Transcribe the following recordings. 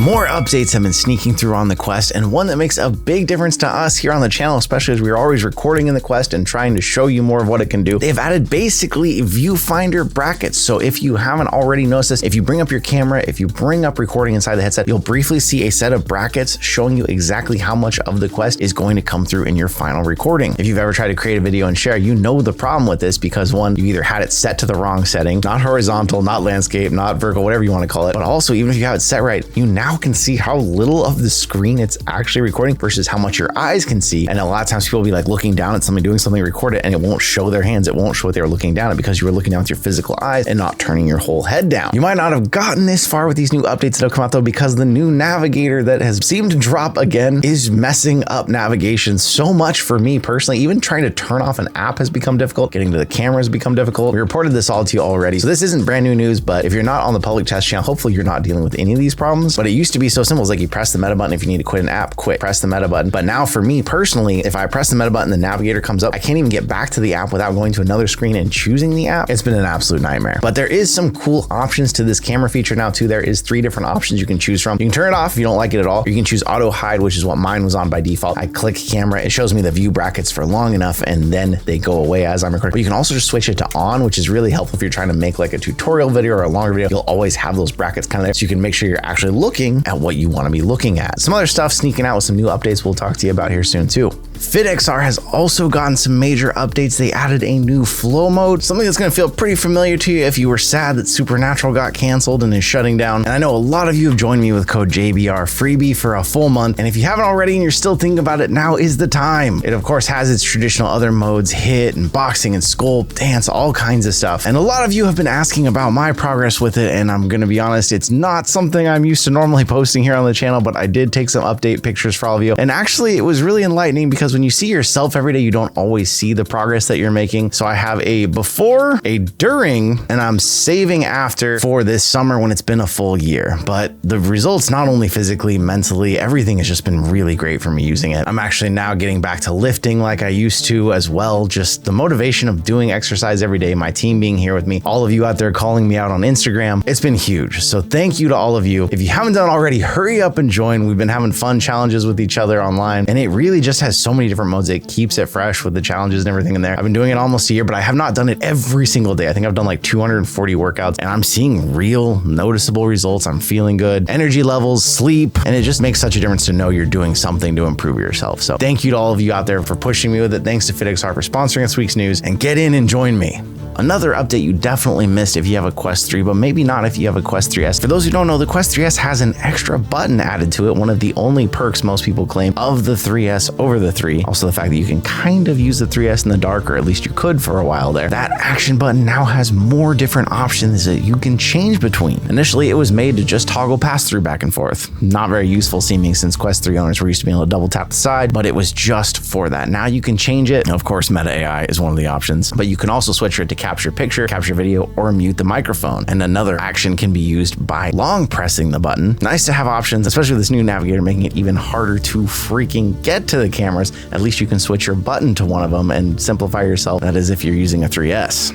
More updates have been sneaking through on the Quest, and one that makes a big difference to us here on the channel, especially as we're always recording in the Quest and trying to show you more of what it can do. They've added basically viewfinder brackets. So if you haven't already noticed this, if you bring up your camera, if you bring up recording inside the headset, you'll briefly see a set of brackets showing you exactly how much of the Quest is going to come through in your final recording. If you've ever tried to create a video and share, you know the problem with this because one, you either had it set to the wrong setting, not horizontal, not landscape, not vertical, whatever you want to call it, but also even if you have it set right, you now can see how little of the screen it's actually recording versus how much your eyes can see. And a lot of times people will be like looking down at something, doing something, record it, and it won't show their hands. It won't show what they were looking down at because you were looking down with your physical eyes and not turning your whole head down. You might not have gotten this far with these new updates that have come out though, because the new navigator that has seemed to drop again is messing up navigation so much for me personally. Even trying to turn off an app has become difficult. Getting to the camera has become difficult. We reported this all to you already. So this isn't brand new news, but if you're not on the public test channel, hopefully you're not dealing with any of these problems. But it used to be so simple. It's like you press the meta button. If you need to quit an app, quit, press the meta button. But now for me personally, if I press the meta button, the navigator comes up, I can't even get back to the app without going to another screen and choosing the app. It's been an absolute nightmare. But there is some cool options to this camera feature now too. There is 3 different options you can choose from. You can turn it off if you don't like it at all. You can choose auto hide, which is what mine was on by default. I click camera, it shows me the view brackets for long enough and then they go away as I'm recording. But you can also just switch it to on, which is really helpful if you're trying to make like a tutorial video or a longer video. You'll always have those brackets kind of there so you can make sure you're actually looking at what you want to be looking at. Some other stuff sneaking out with some new updates we'll talk to you about here soon too. FitXR has also gotten some major updates. They added a new flow mode, something that's going to feel pretty familiar to you if you were sad that Supernatural got canceled and is shutting down. And I know a lot of you have joined me with code JBRFreebie for a full month. And if you haven't already and you're still thinking about it, now is the time. It of course has its traditional other modes, hit and boxing and sculpt, dance, all kinds of stuff. And a lot of you have been asking about my progress with it. And I'm going to be honest, it's not something I'm used to normally posting here on the channel, but I did take some update pictures for all of you. And actually it was really enlightening because when you see yourself every day, you don't always see the progress that you're making. So I have a before, a during, and I'm saving after for this summer when it's been a full year. But the results, not only physically, mentally, everything has just been really great for me using it. I'm actually now getting back to lifting like I used to as well. Just the motivation of doing exercise every day, my team being here with me, all of you out there calling me out on Instagram. It's been huge. So thank you to all of you. If you haven't done already, hurry up and join. We've been having fun challenges with each other online, and it really just has so many different modes. It keeps it fresh with the challenges and everything in there. I've been doing it almost a year, but I have not done it every single day. I think I've done like 240 workouts and I'm seeing real noticeable results. I'm feeling good, energy levels, sleep, and it just makes such a difference to know you're doing something to improve yourself. So thank you to all of you out there for pushing me with it. Thanks to FitXR for sponsoring this week's news, and get in and join me. Another update you definitely missed if you have a Quest 3, but maybe not if you have a Quest 3S. For those who don't know, the Quest 3S has an extra button added to it, one of the only perks most people claim of the 3S over the 3. Also the fact that you can kind of use the 3S in the dark, or at least you could for a while there. That action button now has more different options that you can change between. Initially, it was made to just toggle pass-through back and forth. Not very useful seeming since Quest 3 owners were used to being able to double tap the side, but it was just for that. Now you can change it. And of course, Meta AI is one of the options, but you can also switch it to capture picture, capture video, or mute the microphone. And another action can be used by long pressing the button. Nice to have options, especially with this new navigator making it even harder to freaking get to the cameras. At least you can switch your button to one of them and simplify yourself. That is if you're using a 3S.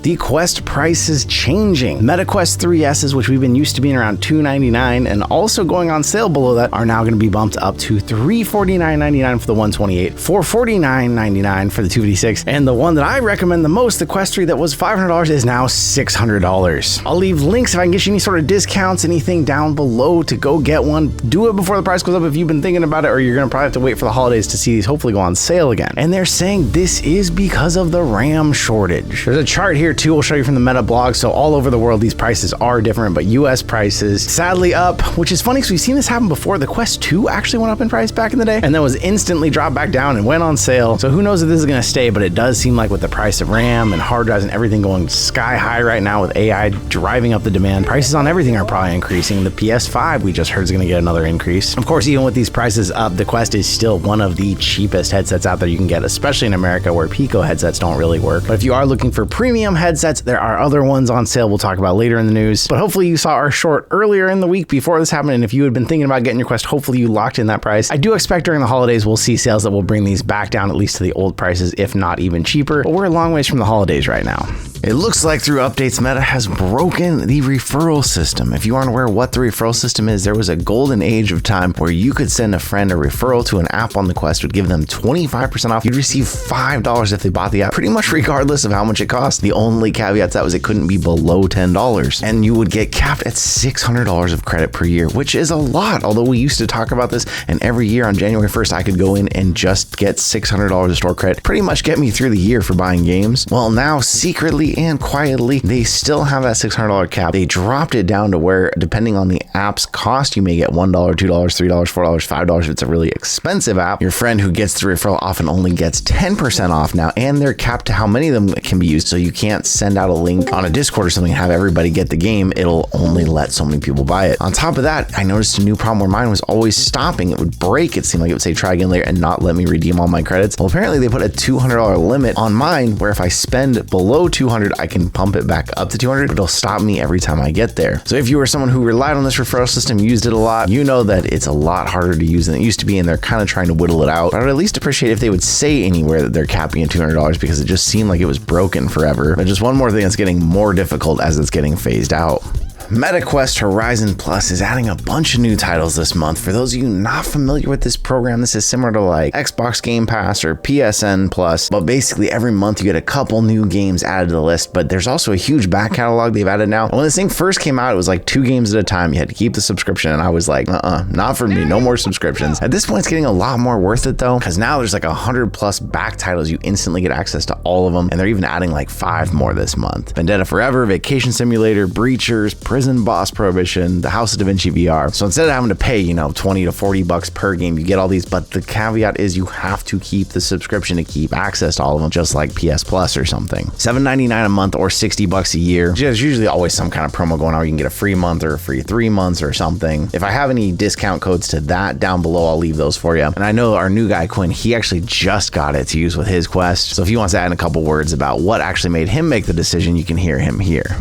The Quest price is changing. MetaQuest 3S's, which we've been used to being around $299 and also going on sale below that, are now going to be bumped up to $349.99 for the 128, $449.99 for the 256, and the one that I recommend the most, the Quest 3 that was $500, is now $600. I'll leave links if I can get you any sort of discounts, anything down below to go get one. Do it before the price goes up if you've been thinking about it, or you're going to probably have to wait for the holidays to see these hopefully go on sale again. And they're saying this is because of the RAM shortage. There's a chart here too, we'll show you from the Meta blog. So all over the world, these prices are different, but US prices sadly up, which is funny because we've seen this happen before. The Quest 2 actually went up in price back in the day and then was instantly dropped back down and went on sale. So who knows if this is going to stay, but it does seem like with the price of RAM and hard drives and everything going sky high right now with AI driving up the demand, prices on everything are probably increasing. The PS5 we just heard is going to get another increase. Of course, even with these prices up, the Quest is still one of the cheapest headsets out there you can get, especially in America where Pico headsets don't really work. But if you are looking for premium headsets, there are other ones on sale we'll talk about later in the news. But hopefully you saw our short earlier in the week before this happened, and if you had been thinking about getting your Quest, hopefully you locked in that price. I do expect during the holidays we'll see sales that will bring these back down at least to the old prices, if not even cheaper, but we're a long ways from the holidays right now. It looks like through updates, Meta has broken the referral system. If you aren't aware what the referral system is, there was a golden age of time where you could send a friend a referral to an app on the Quest, would give them 25% off. You'd receive $5 if they bought the app, pretty much regardless of how much it cost. The only caveat to that was it couldn't be below $10. And you would get capped at $600 of credit per year, which is a lot. Although we used to talk about this, and every year on January 1st, I could go in and just get $600 of store credit, pretty much get me through the year for buying games. Well, now secretly and quietly, they still have that $600 cap. They dropped it down to where, depending on the app's cost, you may get $1, $2, $3, $4, $5 if it's a really expensive app. Your friend who gets the referral often only gets 10% off now, and they're capped to how many of them can be used. So you can't send out a link on a Discord or something and have everybody get the game. It'll only let so many people buy it. On top of that, I noticed a new problem where mine was always stopping. It would break. It seemed like it would say try again later and not let me redeem all my credits. Well, apparently they put a $200 limit on mine where if I spend below 200, I can pump it back up to 200. It'll stop me every time I get there. So if you were someone who relied on this referral system, used it a lot, you know that it's a lot harder to use than it used to be, and they're kind of trying to whittle it out. But I would at least appreciate if they would say anywhere that they're capping at $200 because it just seemed like it was broken forever. But just one more thing that's getting more difficult as it's getting phased out. MetaQuest Horizon Plus is adding a bunch of new titles this month. For those of you not familiar with this program, this is similar to like Xbox Game Pass or PSN Plus, but basically every month you get a couple new games added to the list, but there's also a huge back catalog they've added now. When this thing first came out, it was like 2 games at a time. You had to keep the subscription, and I was like, not for me, no more subscriptions. At this point, it's getting a lot more worth it though, because now there's like 100+ back titles. You instantly get access to all of them, and they're even adding like 5 more this month. Vendetta Forever, Vacation Simulator, Breachers, Prison Boss Prohibition, the House of Da Vinci VR. So instead of having to pay, $20 to $40 per game, you get all these, but the caveat is you have to keep the subscription to keep access to all of them, just like PS Plus or something. $7.99 a month or $60 a year. There's usually always some kind of promo going on where you can get a free month or a free 3 months or something. If I have any discount codes to that down below, I'll leave those for you. And I know our new guy, Quinn, he actually just got it to use with his Quest. So if he wants to add in a couple words about what actually made him make the decision, you can hear him here.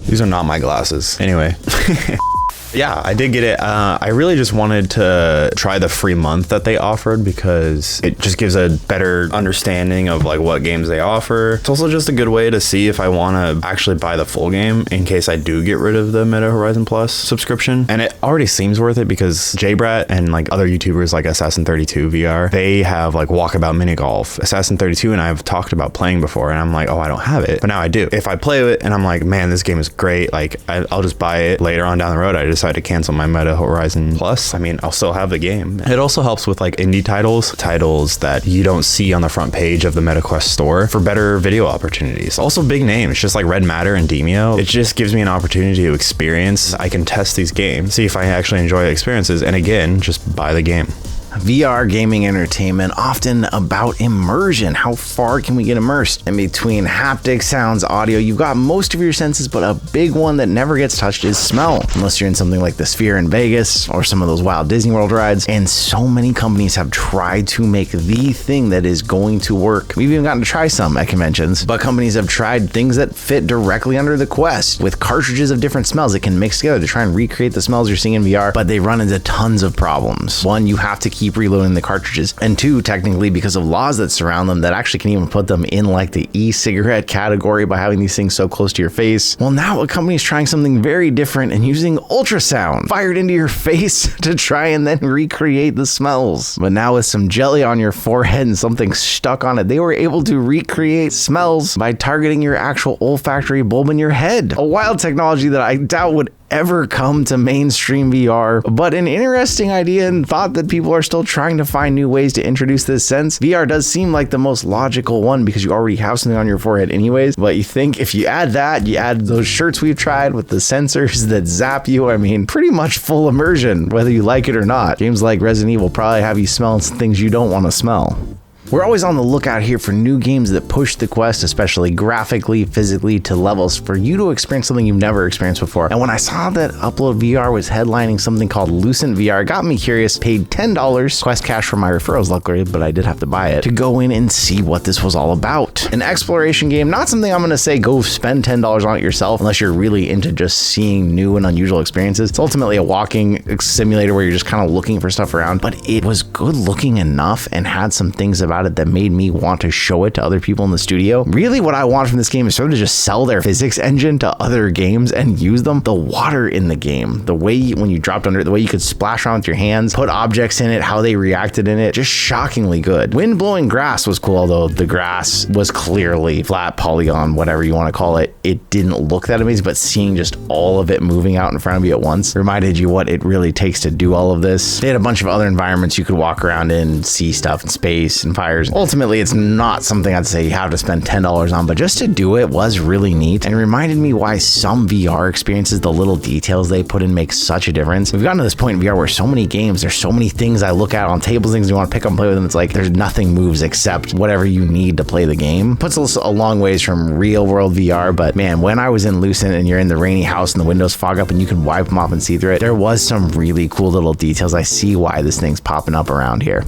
These are not my glasses. Anyway. Yeah, I did get it. I really just wanted to try the free month that they offered because it just gives a better understanding of like what games they offer. It's also just a good way to see if I want to actually buy the full game in case I do get rid of the Meta Horizon Plus subscription. And it already seems worth it because JayBratt and like other YouTubers like Assassin32 VR, they have like Walkabout Mini Golf. Assassin32 and I have talked about playing before, and I'm like, oh, I don't have it, but now I do. If I play it and I'm like, man, this game is great, like I'll just buy it later on down the road. I decide to cancel my Meta Horizon Plus, I mean, I'll still have the game. It also helps with like indie titles that you don't see on the front page of the MetaQuest store for better video opportunities. Also big names, just like Red Matter and Demio. It just gives me an opportunity to experience. I can test these games, see if I actually enjoy the experiences, and again, just buy the game. VR gaming entertainment, often about immersion. How far can we get immersed? In between haptics, sounds, audio, you've got most of your senses, but a big one that never gets touched is smell. Unless you're in something like the Sphere in Vegas or some of those wild Disney World rides. And so many companies have tried to make the thing that is going to work. We've even gotten to try some at conventions, but companies have tried things that fit directly under the Quest with cartridges of different smells that can mix together to try and recreate the smells you're seeing in VR, but they run into tons of problems. One, you have to keep reloading the cartridges, and 2, technically because of laws that surround them that actually can even put them in like the e-cigarette category by having these things so close to your face. Well, now a company is trying something very different and using ultrasound fired into your face to try and then recreate the smells. But now with some jelly on your forehead and something stuck on it, they were able to recreate smells by targeting your actual olfactory bulb in your head. A wild technology that I doubt would ever come to mainstream VR, but an interesting idea and thought that people are still trying to find new ways to introduce this sense. VR does seem like the most logical one because you already have something on your forehead anyways, but you think if you add that, you add those shirts we've tried with the sensors that zap you, I mean, pretty much full immersion, whether you like it or not. Games like Resident Evil probably have you smelling some things you don't want to smell. We're always on the lookout here for new games that push the Quest, especially graphically, physically, to levels for you to experience something you've never experienced before. And when I saw that Upload VR was headlining something called Lucent VR, it got me curious, paid $10 Quest cash for my referrals, luckily, but I did have to buy it, to go in and see what this was all about. An exploration game, not something I'm going to say go spend $10 on it yourself, unless you're really into just seeing new and unusual experiences. It's ultimately a walking simulator where you're just kind of looking for stuff around, but it was good looking enough and had some things about about it that made me want to show it to other people in the studio. Really what I want from this game is for them to just sell their physics engine to other games and use them. The water in the game, the way when you dropped under it, the way you could splash around with your hands, put objects in it, how they reacted in it, just shockingly good. Wind blowing grass was cool, although the grass was clearly flat, polygon, whatever you want to call it. It didn't look that amazing, but seeing just all of it moving out in front of you at once reminded you what it really takes to do all of this. They had a bunch of other environments you could walk around in, see stuff in space and fires. Ultimately, it's not something I'd say you have to spend $10 on, but just to do it was really neat and reminded me why some VR experiences, the little details they put in make such a difference. We've gotten to this point in VR where so many games, there's so many things I look at on tables, things you want to pick up and play with them. It's like there's nothing moves except whatever you need to play the game. Puts us a long ways from real world VR, but man, when I was in Lucent and you're in the rainy house and the windows fog up and you can wipe them off and see through it, there was some really cool little details. I see why this thing's popping up around here.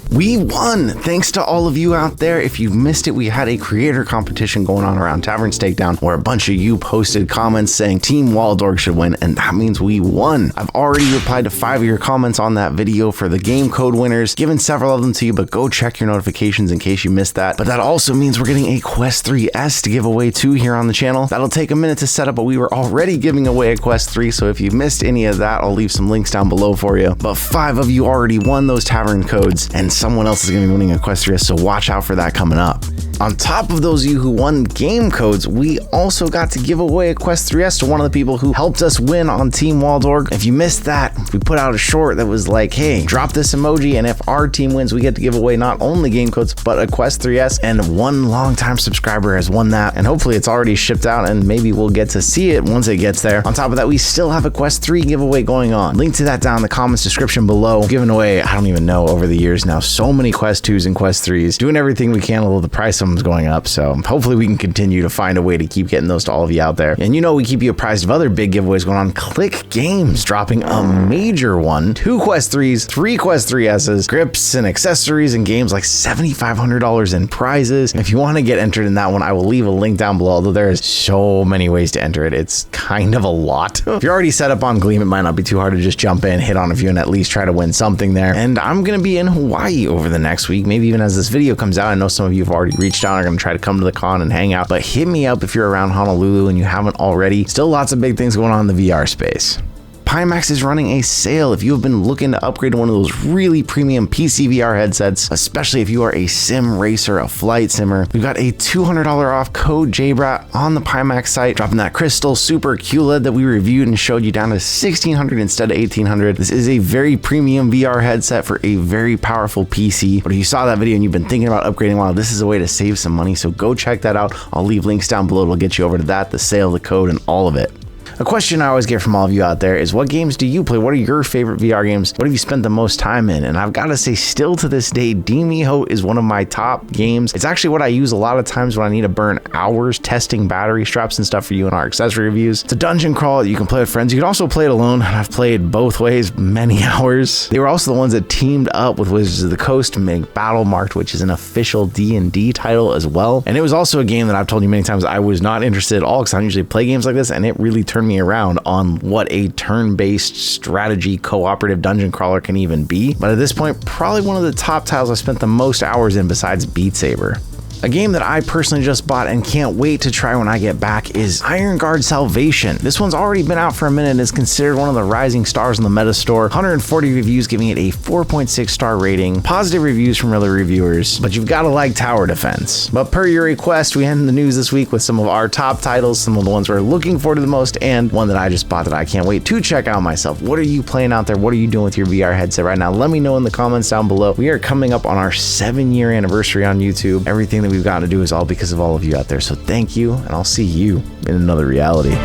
We won! Thanks to all of you out there. If you missed it, we had a creator competition going on around Tavern's Takedown where a bunch of you posted comments saying Team Waldorg should win, and that means we won. I've already replied to 5 of your comments on that video for the game code winners, given several of them to you, but go check your notifications in case you missed that. But that also means we're getting a Quest 3S to give away too here on the channel. That'll take a minute to set up, but we were already giving away a Quest 3, so if you missed any of that, I'll leave some links down below for you. But 5 of you already won those Tavern codes, and someone else is going to be winning a Quest 3S, so watch out for that coming up. On top of those of you who won game codes, we also got to give away a Quest 3S to one of the people who helped us win on Team Waldorg. If you missed that, we put out a short that was like, hey, drop this emoji, and if our team wins, we get to give away not only game codes, but a Quest 3S, and one longtime subscriber has won that, and hopefully it's already shipped out, and maybe we'll get to see it once it gets there. On top of that, we still have a Quest 3 giveaway going on. Link to that down in the comments description below. We've given away, I don't even know, over the years now, so many Quest 2s and Quest 3s, doing everything we can, although the price of them is going up, so hopefully we can continue to find a way to keep getting those to all of you out there. And you know, we keep you apprised of other big giveaways going on. Click Games dropping a major one, 2 Quest 3s, 3 Quest 3Ss, grips and accessories and games like $7,500 in prizes. If you want to get entered in that one, I will leave a link down below, although there's so many ways to enter it. It's kind of a lot. If you're already set up on Gleam, it might not be too hard to just jump in, hit on a few, and at least try to win something there. And I'm going to be in Hawaii over the next week, maybe even as this video comes out. I know some of you have already reached out and are going to try to come to the con and hang out, but hit me up if you're around Honolulu and you haven't already. Still lots of big things going on in the VR space. Pimax is running a sale if you have been looking to upgrade to one of those really premium PCVR headsets, especially if you are a sim racer, a flight simmer. We've got a $200 off code JayBratt on the Pimax site, dropping that Crystal Super QLED that we reviewed and showed you down to $1,600 instead of $1,800. This is a very premium VR headset for a very powerful PC, but if you saw that video and you've been thinking about upgrading, well, this is a way to save some money, so go check that out. I'll leave links down below. It'll get you over to that, the sale, the code, and all of it. A question I always get from all of you out there is, what games do you play? What are your favorite VR games? What have you spent the most time in? And I've got to say, still to this day, Demiho is one of my top games. It's actually what I use a lot of times when I need to burn hours testing battery straps and stuff for you in our accessory reviews. It's a dungeon crawl that you can play with friends. You can also play it alone. I've played both ways many hours. They were also the ones that teamed up with Wizards of the Coast to make Battle Marked, which is an official D&D title as well. And it was also a game that I've told you many times I was not interested at all, because I don't usually play games like this, and it really turned me around on what a turn-based strategy cooperative dungeon crawler can even be. But at this point, probably one of the top titles I spent the most hours in besides Beat Saber. A game that I personally just bought and can't wait to try when I get back is Iron Guard Salvation. This one's already been out for a minute and is considered one of the rising stars in the meta store. 140 reviews giving it a 4.6 star rating. Positive reviews from other reviewers, but you've got to like tower defense. But per your request, we end the news this week with some of our top titles, some of the ones we're looking forward to the most, and one that I just bought that I can't wait to check out myself. What are you playing out there? What are you doing with your VR headset right now? Let me know in the comments down below. We are coming up on our 7-year anniversary on YouTube. Everything that we've got to do is all because of all of you out there. So thank you, and I'll see you in another reality.